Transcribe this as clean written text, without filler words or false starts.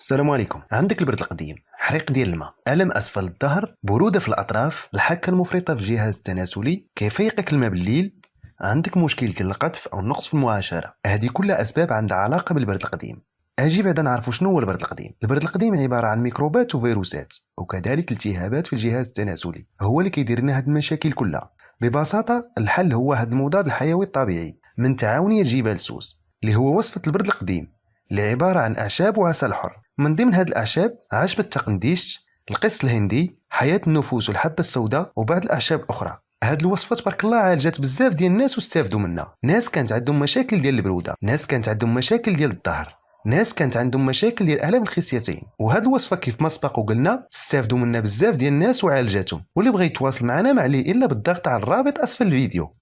السلام عليكم. عندك البرد القديم، حريق ديال الماء، ألم أسفل الظهر، برودة في الأطراف، الحكة المفرطة في الجهاز التناسلي، كيفيقك الماء بالليل، عندك مشكل ديال القذف أو النقص في المعاشرة. هذه كلها أسباب عندها علاقة بالبرد القديم. أجي بعدا نعرفوا شنو هو البرد القديم. البرد القديم عبارة عن ميكروبات وفيروسات وكذلك التهابات في الجهاز التناسلي، هو اللي كيدير لنا هاد المشاكل كلها. ببساطة الحل هو هاد المضاد الحيوي الطبيعي من تعاونية جبال سوس، اللي هو وصفة البرد القديم، اللي عبارة عن أعشاب وعسل حر. من ضمن هاد الأعشاب عشب التقنديش، القص الهندي، حياة النفوس والحبة السوداء وبعض الأعشاب الأخرى. هاد الوصفة تبارك الله عالجات بزاف ديال الناس واستافدوا منها. ناس كانت عندهم مشاكل ديال البرودة، ناس كانت عندهم مشاكل ديال الظهر، ناس كانت عندهم مشاكل ديال الآلام الخصيتين. وهاد الوصفة كيف ما سبق وقلنا استافدوا منها بزاف ديال الناس وعالجاتهم. واللي بغى يتواصل معنا ما عليه إلا بالضغط على الرابط أسفل الفيديو.